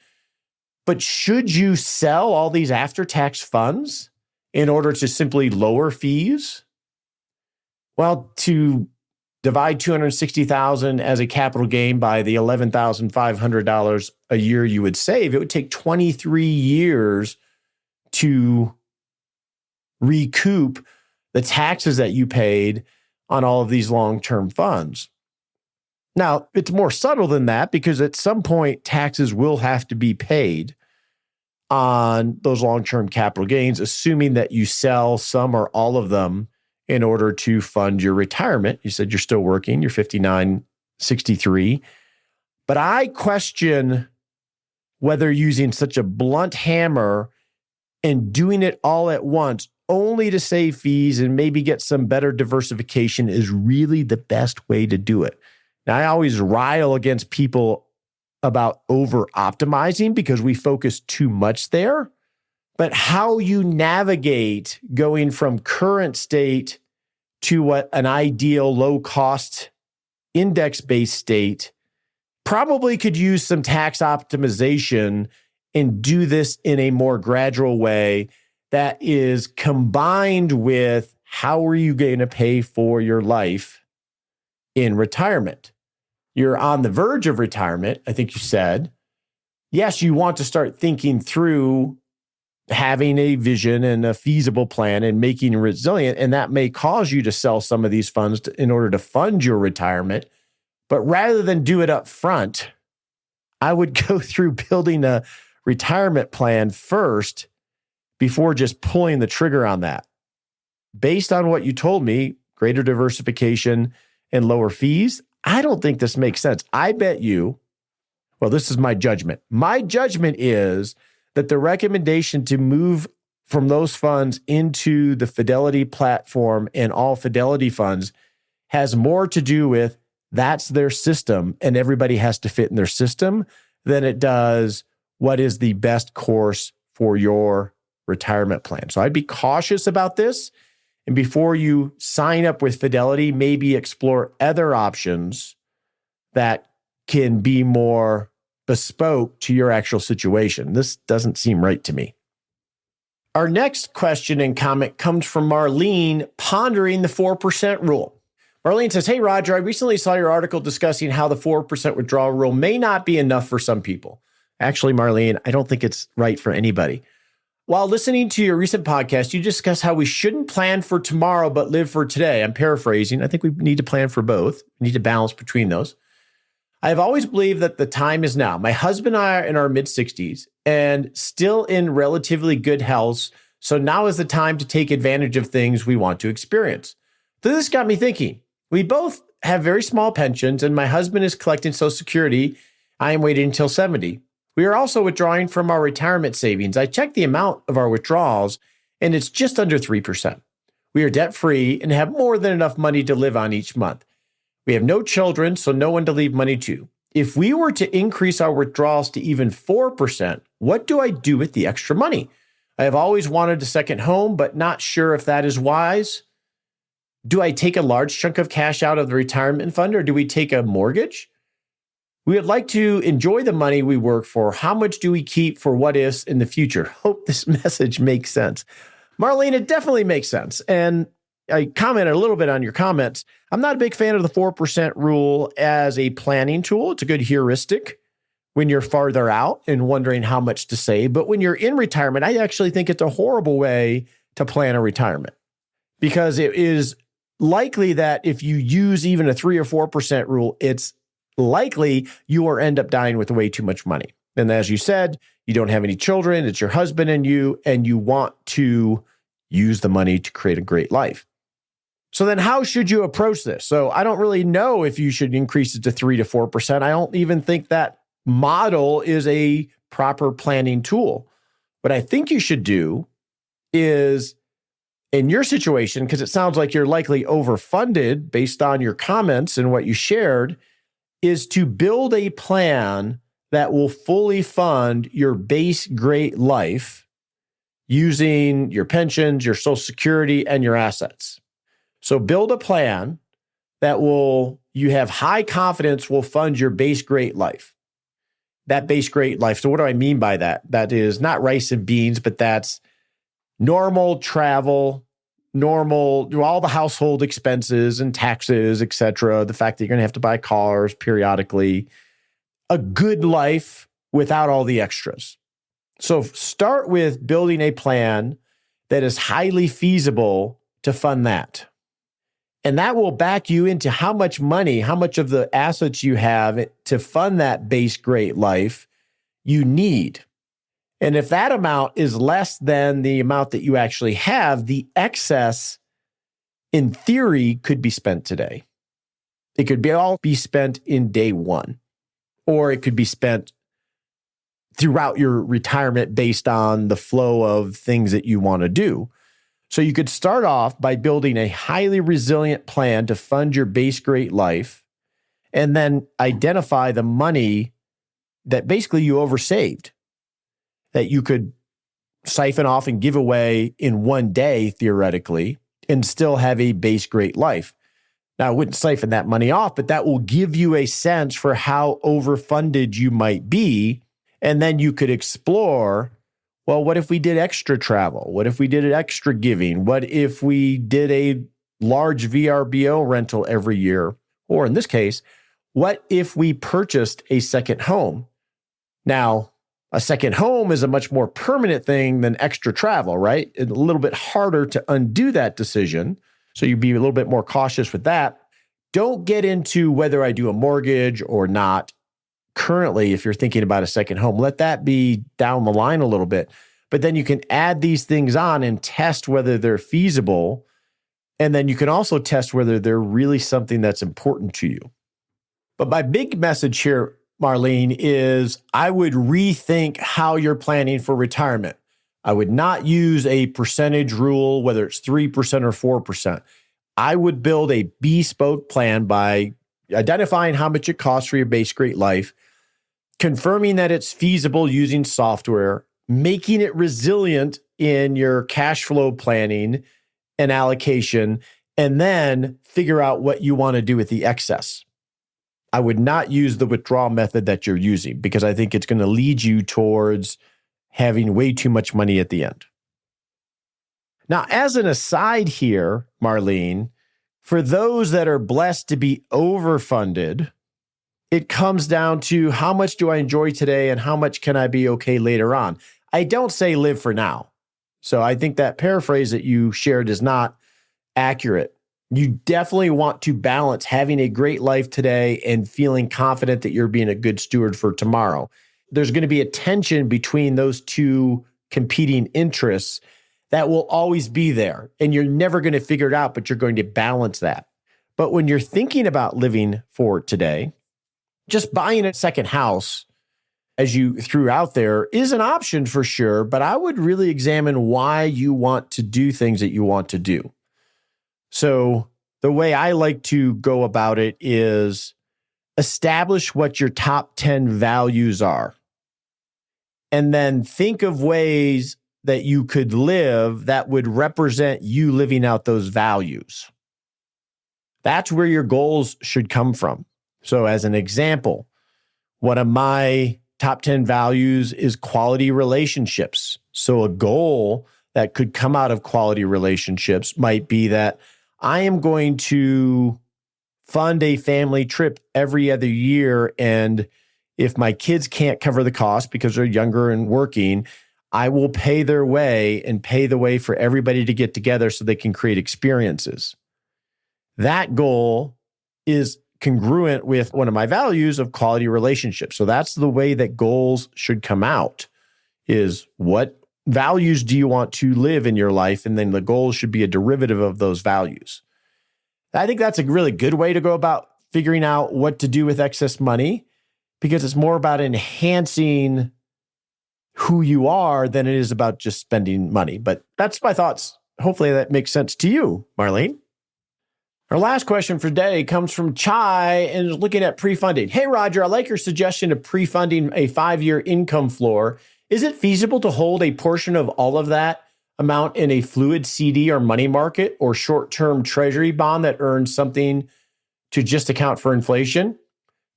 But should you sell all these after-tax funds in order to simply lower fees? Well, to divide $260,000 as a capital gain by the $11,500 a year you would save, it would take 23 years to recoup the taxes that you paid on all of these long-term funds. Now, it's more subtle than that because at some point, taxes will have to be paid on those long-term capital gains, assuming that you sell some or all of them in order to fund your retirement. You said you're still working, you're 59, 63. But I question whether using such a blunt hammer and doing it all at once only to save fees and maybe get some better diversification is really the best way to do it. Now, I always rile against people about over-optimizing because we focus too much there. But how you navigate going from current state to what an ideal low-cost index-based state probably could use some tax optimization and do this in a more gradual way that is combined with how are you going to pay for your life in retirement. you're on the verge of retirement, I think you said, yes, you want to start thinking through having a vision and a feasible plan and making it resilient. And that may cause you to sell some of these funds in order to fund your retirement. But rather than do it up front, I would go through building a retirement plan first before just pulling the trigger on that. Based on what you told me, greater diversification and lower fees, I don't think this makes sense. I bet you, well, this is my judgment. My judgment is that the recommendation to move from those funds into the Fidelity platform and all Fidelity funds has more to do with that's their system and everybody has to fit in their system than it does what is the best course for your retirement plan. So I'd be cautious about this. And before you sign up with Fidelity, maybe explore other options that can be more bespoke to your actual situation. This doesn't seem right to me. Our next question and comment comes from Marlene, pondering the 4% rule. Marlene says, hey, Roger, I recently saw your article discussing how the 4% withdrawal rule may not be enough for some people. Actually, Marlene, I don't think it's right for anybody. While listening to your recent podcast, you discuss how we shouldn't plan for tomorrow, but live for today. I'm paraphrasing. I think we need to plan for both. We need to balance between those. I've always believed that the time is now. My husband and I are in our mid-60s and still in relatively good health. So now is the time to take advantage of things we want to experience. So this got me thinking. We both have very small pensions, and my husband is collecting Social Security. I am waiting until 70. We are also withdrawing from our retirement savings. I checked the amount of our withdrawals, and it's just under 3%. We are debt-free and have more than enough money to live on each month. We have no children, so no one to leave money to. If we were to increase our withdrawals to even 4%, what do I do with the extra money? I have always wanted a second home, but not sure if that is wise. Do I take a large chunk of cash out of the retirement fund, or do we take a mortgage? We would like to enjoy the money we work for. How much do we keep for what ifs in the future? Hope this message makes sense. Marlene, it definitely makes sense. And I commented a little bit on your comments. I'm not a big fan of the 4% rule as a planning tool. It's a good heuristic when you're farther out and wondering how much to save. But when you're in retirement, I actually think it's a horrible way to plan a retirement, because it is likely that if you use even a 3 or 4% rule, it's likely you will end up dying with way too much money. And as you said, you don't have any children, it's your husband and you want to use the money to create a great life. So then how should you approach this? So I don't really know if you should increase it to 3 to 4%. I don't even think that model is a proper planning tool. What I think you should do is, in your situation, because it sounds like you're likely overfunded based on your comments and what you shared, is to build a plan that will fully fund your base great life using your pensions, your Social Security, and your assets. So build a plan that you have high confidence will fund your base great life. That base great life. So what do I mean by that? That is not rice and beans, but that's normal travel, all the household expenses and taxes, et cetera. The fact that you're going to have to buy cars periodically, a good life without all the extras. So start with building a plan that is highly feasible to fund that. And that will back you into how much money, how much of the assets you have to fund that base great life you need. And if that amount is less than the amount that you actually have, the excess, in theory, could be spent today. It could all be spent in day one, or it could be spent throughout your retirement based on the flow of things that you want to do. So you could start off by building a highly resilient plan to fund your base great life, and then identify the money that basically you oversaved, that you could siphon off and give away in one day, theoretically, and still have a base great life. Now, I wouldn't siphon that money off, but that will give you a sense for how overfunded you might be. And then you could explore, well, what if we did extra travel? What if we did extra giving? What if we did a large VRBO rental every year? Or in this case, what if we purchased a second home? Now, a second home is a much more permanent thing than extra travel, right? It's a little bit harder to undo that decision. So you'd be a little bit more cautious with that. Don't get into whether I do a mortgage or not. Currently, if you're thinking about a second home, let that be down the line a little bit. But then you can add these things on and test whether they're feasible. And then you can also test whether they're really something that's important to you. But my big message here, Marlene, is I would rethink how you're planning for retirement. I would not use a percentage rule, whether it's 3% or 4%. I would build a bespoke plan by identifying how much it costs for your base rate life, confirming that it's feasible using software, making it resilient in your cash flow planning and allocation, and then figure out what you want to do with the excess. I would not use the withdrawal method that you're using because I think it's going to lead you towards having way too much money at the end. Now, as an aside here, Marlene, for those that are blessed to be overfunded, it comes down to how much do I enjoy today and how much can I be okay later on? I don't say live for now. So I think that paraphrase that you shared is not accurate. You definitely want to balance having a great life today and feeling confident that you're being a good steward for tomorrow. There's going to be a tension between those two competing interests that will always be there. And you're never going to figure it out, but you're going to balance that. But when you're thinking about living for today, just buying a second house, as you threw out there, is an option for sure, but I would really examine why you want to do things that you want to do. So the way I like to go about it is establish what your top 10 values are, and then think of ways that you could live that would represent you living out those values. That's where your goals should come from. So as an example, one of my top 10 values is quality relationships. So a goal that could come out of quality relationships might be that I am going to fund a family trip every other year. And if my kids can't cover the cost because they're younger and working, I will pay their way and pay the way for everybody to get together so they can create experiences. That goal is congruent with one of my values of quality relationships. So that's the way that goals should come out, is what values do you want to live in your life? And then the goals should be a derivative of those values. I think that's a really good way to go about figuring out what to do with excess money, because it's more about enhancing who you are than it is about just spending money. But that's my thoughts. Hopefully that makes sense to you, Marlene. Our last question for today comes from Chai and is looking at pre-funding. Hey, Roger, I like your suggestion of pre-funding a 5-year income floor. Is it feasible to hold a portion of all of that amount in a fluid CD or money market or short-term treasury bond that earns something to just account for inflation?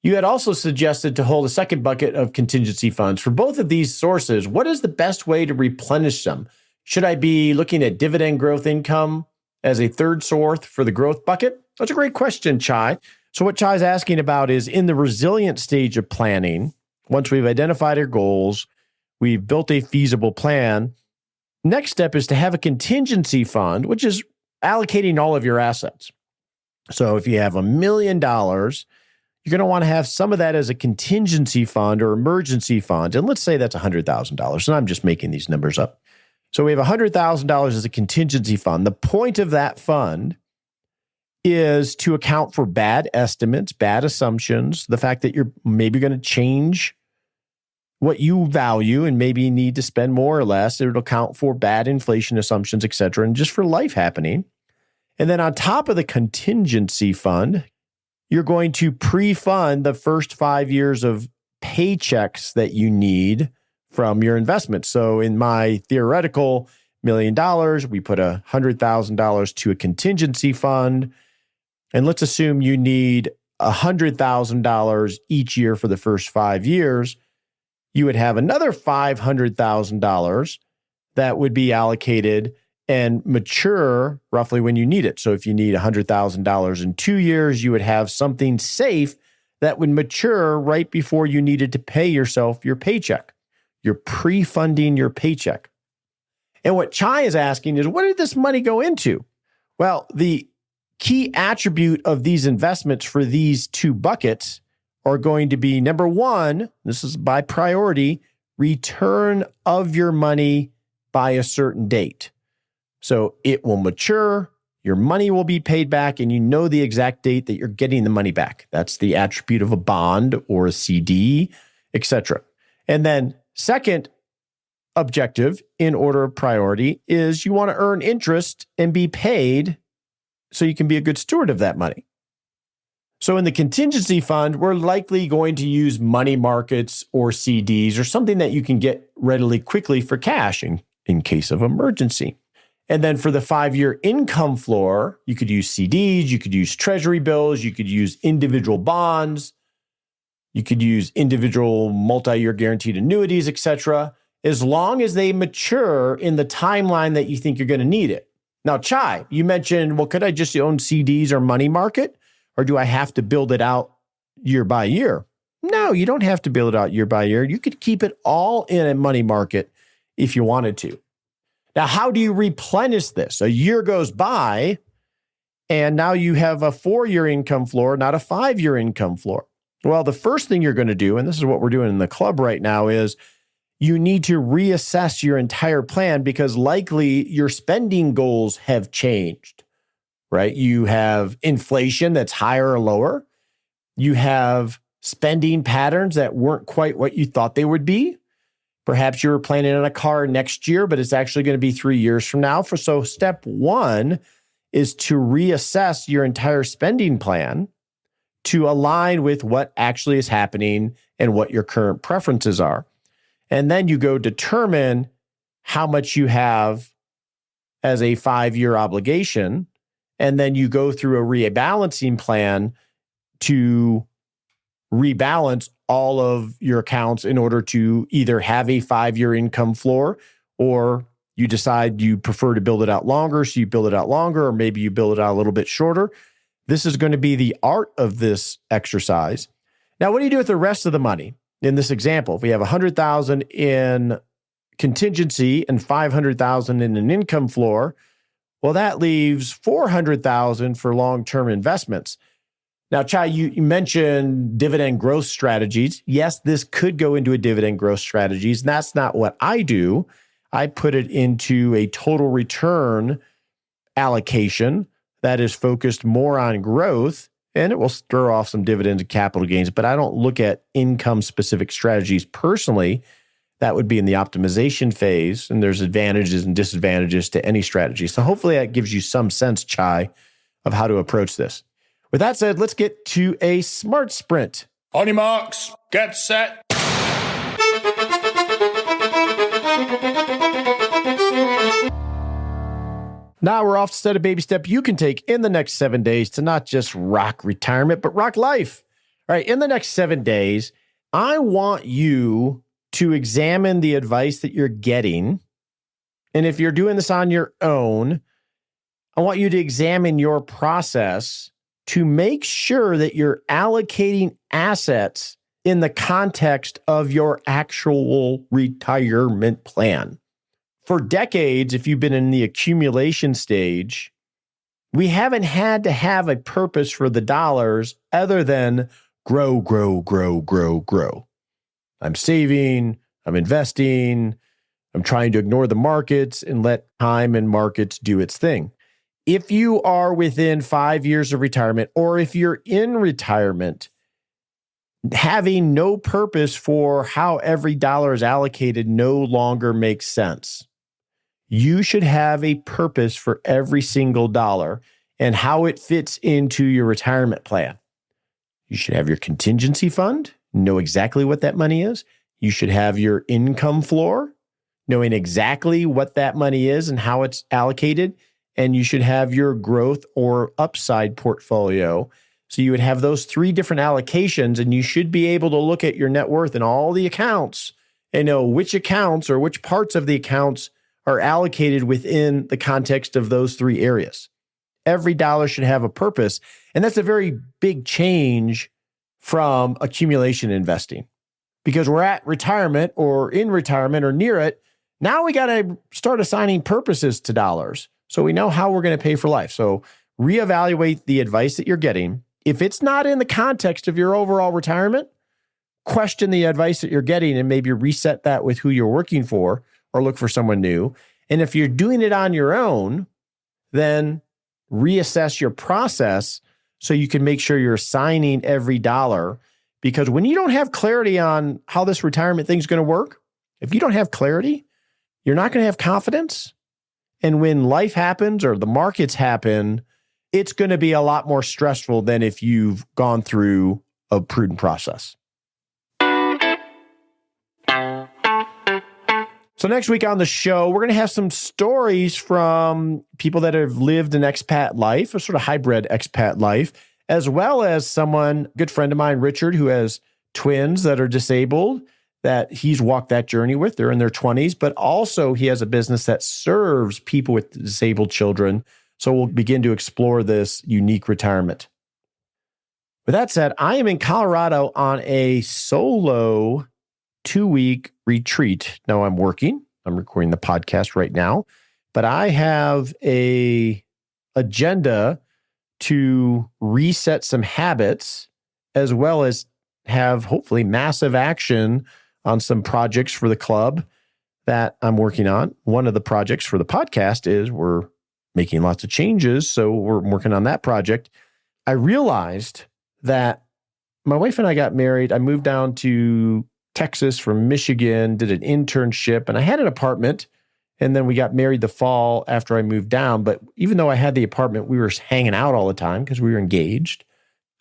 You had also suggested to hold a second bucket of contingency funds. For both of these sources, what is the best way to replenish them? Should I be looking at dividend growth income as a third source for the growth bucket? That's a great question, Chai. So what Chai's asking about is in the resilient stage of planning, once we've identified our goals, we've built a feasible plan, next step is to have a contingency fund, which is allocating all of your assets. So if you have $1 million, you're going to want to have some of that as a contingency fund or emergency fund. And let's say that's $100,000. And I'm just making these numbers up. So we have $100,000 as a contingency fund. The point of that fund is to account for bad estimates, bad assumptions, the fact that you're maybe going to change what you value and maybe need to spend more or less. It'll account for bad inflation assumptions, et cetera, and just for life happening. And then on top of the contingency fund, you're going to pre-fund the first 5 years of paychecks that you need from your investment. So in my theoretical $1 million, we put $100,000 to a contingency fund. And let's assume you need $100,000 each year for the first 5 years. You would have another $500,000 that would be allocated and mature roughly when you need it. So if you need $100,000 in 2 years, you would have something safe that would mature right before you needed to pay yourself your paycheck. You're pre-funding your paycheck. And what Chai is asking is, what did this money go into? Well, the key attribute of these investments for these two buckets are going to be, number one, this is by priority, return of your money by a certain date. So it will mature, your money will be paid back, and you know the exact date that you're getting the money back. That's the attribute of a bond or a CD, etc. And then second objective in order of priority is you want to earn interest and be paid so you can be a good steward of that money. So in the contingency fund, we're likely going to use money markets or CDs or something that you can get readily quickly for cash in case of emergency. And then for the 5-year income floor, you could use CDs, you could use treasury bills, you could use individual bonds, you could use individual multi-year guaranteed annuities, etc., as long as they mature in the timeline that you think you're going to need it. Now, Chai, you mentioned, well, could I just own CDs or money market? Or do I have to build it out year by year? No, you don't have to build it out year by year. You could keep it all in a money market if you wanted to. Now, how do you replenish this? A year goes by, and now you have a 4-year income floor, not a 5-year income floor. Well, the first thing you're going to do, and this is what we're doing in the club right now, is you need to reassess your entire plan because likely your spending goals have changed, right? You have inflation that's higher or lower. You have spending patterns that weren't quite what you thought they would be. Perhaps you were planning on a car next year, but it's actually going to be 3 years from now. So step one is to reassess your entire spending plan to align with what actually is happening and what your current preferences are. And then you go determine how much you have as a 5-year obligation. And then you go through a rebalancing plan to rebalance all of your accounts in order to either have a 5-year income floor, or you decide you prefer to build it out longer. So you build it out longer, or maybe you build it out a little bit shorter. This is going to be the art of this exercise. Now, what do you do with the rest of the money? In this example, if we have $100,000 in contingency and $500,000 in an income floor, well, that leaves $400,000 for long-term investments. Now, Chai, you mentioned dividend growth strategies. Yes, this could go into a dividend growth strategies. And that's not what I do. I put it into a total return allocation that is focused more on growth, and it will throw off some dividends and capital gains, but I don't look at income-specific strategies personally. That would be in the optimization phase, and there's advantages and disadvantages to any strategy. So hopefully that gives you some sense, Chai, of how to approach this. With that said, let's get to a smart sprint. On your marks, get set. Now we're off to set a baby step you can take in the next 7 days to not just rock retirement, but rock life. All right, in the next 7 days, I want you to examine the advice that you're getting. And if you're doing this on your own, I want you to examine your process to make sure that you're allocating assets in the context of your actual retirement plan. For decades, if you've been in the accumulation stage, we haven't had to have a purpose for the dollars other than grow, grow, grow, grow, grow. I'm saving, I'm investing, I'm trying to ignore the markets and let time and markets do its thing. If you are within 5 years of retirement, or if you're in retirement, having no purpose for how every dollar is allocated no longer makes sense. You should have a purpose for every single dollar and how it fits into your retirement plan. You should have your contingency fund, know exactly what that money is. You should have your income floor, knowing exactly what that money is and how it's allocated. And you should have your growth or upside portfolio. So you would have those 3 different allocations, and you should be able to look at your net worth and all the accounts and know which accounts or which parts of the accounts are allocated within the context of those 3 areas. Every dollar should have a purpose. And that's a very big change from accumulation investing. Because we're at retirement or in retirement or near it, now we got to start assigning purposes to dollars so we know how we're going to pay for life. So reevaluate the advice that you're getting. If it's not in the context of your overall retirement, question the advice that you're getting and maybe reset that with who you're working for or look for someone new. And if you're doing it on your own, then reassess your process so you can make sure you're assigning every dollar. Because when you don't have clarity on how this retirement thing's going to work, if you don't have clarity, you're not going to have confidence. And when life happens or the markets happen, it's going to be a lot more stressful than if you've gone through a prudent process. So next week on the show, we're going to have some stories from people that have lived an expat life, a sort of hybrid expat life, as well as someone, a good friend of mine, Richard, who has twins that are disabled, that he's walked that journey with. They're in their 20s, but also he has a business that serves people with disabled children. So we'll begin to explore this unique retirement. With that said, I am in Colorado on a solo 2-week retreat. Now I'm working. I'm recording the podcast right now, but I have an agenda to reset some habits as well as have hopefully massive action on some projects for the club that I'm working on. One of the projects for the podcast is we're making lots of changes, so we're working on that project. I realized that my wife and I got married. I moved down to Texas from Michigan, did an internship, and I had an apartment. And then we got married the fall after I moved down. But even though I had the apartment, we were hanging out all the time because we were engaged.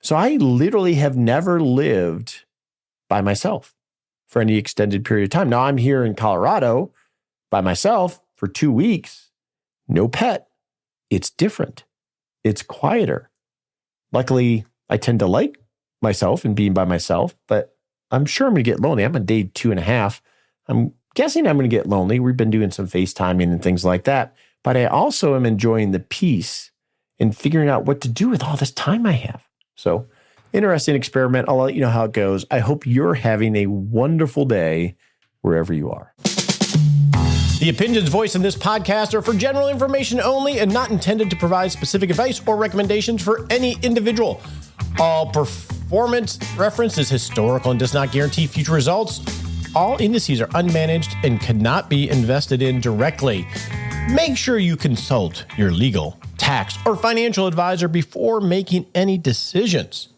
So I literally have never lived by myself for any extended period of time. Now I'm here in Colorado by myself for 2 weeks, no pet. It's different. It's quieter. Luckily, I tend to like myself and being by myself, but I'm sure I'm going to get lonely. I'm on day 2.5. I'm guessing I'm going to get lonely. We've been doing some FaceTiming and things like that. But I also am enjoying the peace and figuring out what to do with all this time I have. So, interesting experiment. I'll let you know how it goes. I hope you're having a wonderful day wherever you are. The opinions voiced in this podcast are for general information only and not intended to provide specific advice or recommendations for any individual. All performance reference is historical and does not guarantee future results. All indices are unmanaged and cannot be invested in directly. Make sure you consult your legal, tax, or financial advisor before making any decisions.